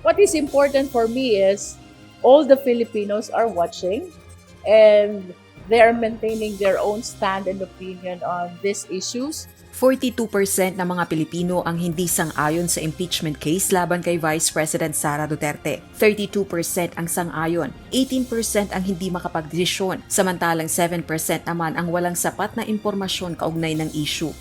What is important for me is all the Filipinos are watching and they are maintaining their own stand and opinion on these issues. 42% ng mga Pilipino ang hindi sang-ayon sa impeachment case laban kay Vice President Sara Duterte. 32% ang sang-ayon, 18% ang hindi makapagdesisyon, samantalang 7% naman ang walang sapat na impormasyon kaugnay ng issue.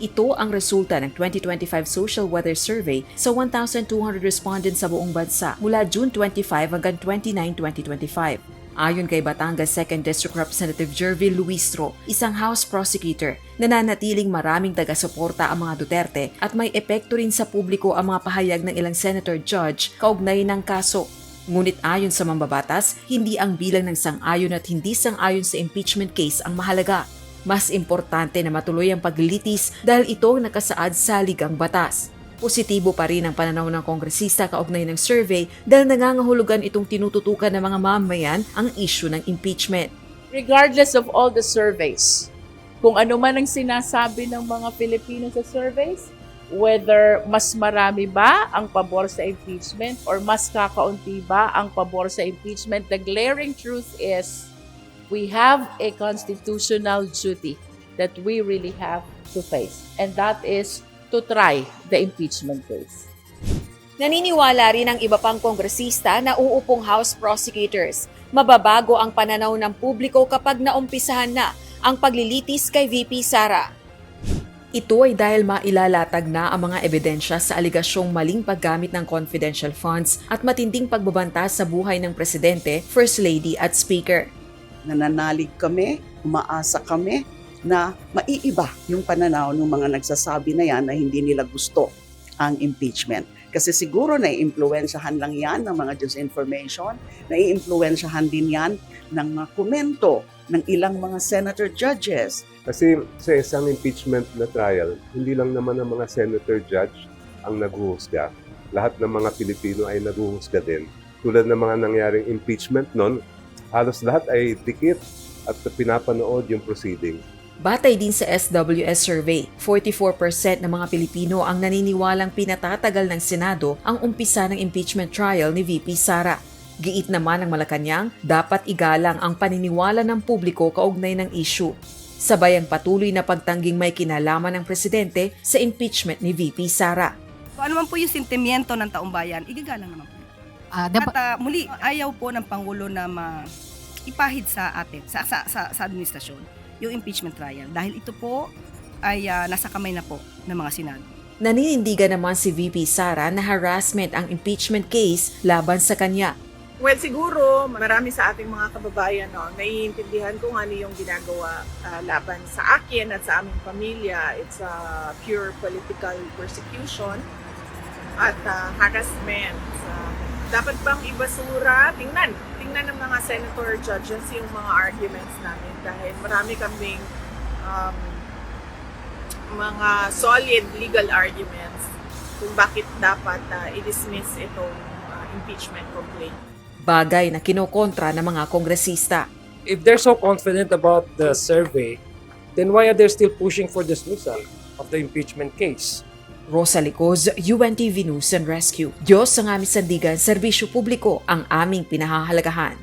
Ito ang resulta ng 2025 Social Weather Survey sa 1,200 respondents sa buong bansa mula June 25 hanggang 29, 2025. Ayon kay Batangas 2nd District Representative Jervil Luistro, isang House prosecutor, nananatiling maraming taga-suporta ang mga Duterte at may epekto rin sa publiko ang mga pahayag ng ilang senator judge kaugnay ng kaso. Ngunit ayon sa mambabatas, hindi ang bilang ng sang-ayon at hindi sang-ayon sa impeachment case ang mahalaga. Mas importante na matuloy ang paglilitis dahil ito ang nakasaad sa ligang batas. Positibo pa rin ang pananaw ng kongresista kaugnay ng survey dahil nangangahulugan itong tinututukan ng mga mamamayan ang issue ng impeachment. Regardless of all the surveys, kung ano man ang sinasabi ng mga Pilipino sa surveys, whether mas marami ba ang pabor sa impeachment or mas kakaunti ba ang pabor sa impeachment, the glaring truth is we have a constitutional duty that we really have to face, and that is to try the impeachment case. Naniniwala rin ang iba pang kongresista na uupong House prosecutors. Mababago ang pananaw ng publiko kapag naumpisahan na ang paglilitis kay VP Sara. Ito ay dahil mailalatag na ang mga ebidensya sa aligasyong maling paggamit ng confidential funds at matinding pagbabanta sa buhay ng Presidente, First Lady at Speaker. Nananalig kami, umaasa kami na maiiba yung pananaw ng mga nagsasabi na yan na hindi nila gusto ang impeachment. Kasi siguro naiimpluwensyahan lang yan ng mga disinformation, naiimpluwensyahan din yan ng mga komento ng ilang mga senator judges. Kasi sa isang impeachment na trial, hindi lang naman ang mga senator judge ang naghuhusga. Lahat ng mga Pilipino ay naghuhusga din. Tulad ng mga nangyaring impeachment noon, halos lahat ay dikit at pinapanood yung proceeding. Batay din sa SWS survey, 44% ng mga Pilipino ang naniniwalang pinatatagal ng Senado ang umpisa ng impeachment trial ni VP Sara. Giit naman ng Malacanang, dapat igalang ang paniniwala ng publiko kaugnay ng issue. Sabay ang patuloy na pagtangging may kinalaman ng Presidente sa impeachment ni VP Sara. Kung ano man po yung sentimiento ng taong bayan, igagalang naman po. At muli, ayaw po ng Pangulo na ipahid sa atin, sa administrasyon, yung impeachment trial. Dahil ito po ay nasa kamay na po ng mga Senado. Naninindigan naman si VP Sara na harassment ang impeachment case laban sa kanya. Well, siguro marami sa ating mga kababayan naiintindihan kung ano yung ginagawa laban sa akin at sa aming pamilya. It's a pure political persecution at harassment. Dapat bang ibasura? Tingnan ng mga senator judges yung mga arguments namin dahil marami kaming mga solid legal arguments kung bakit dapat i-dismiss itong impeachment complaint. Bagay na kinokontra ng mga kongresista. If they're so confident about the survey, then why are they still pushing for dismissal of the impeachment case? Rosa Licoz, UNTV News and Rescue. Diyos ang aming sandigan, serbisyo publiko ang aming pinahahalagahan.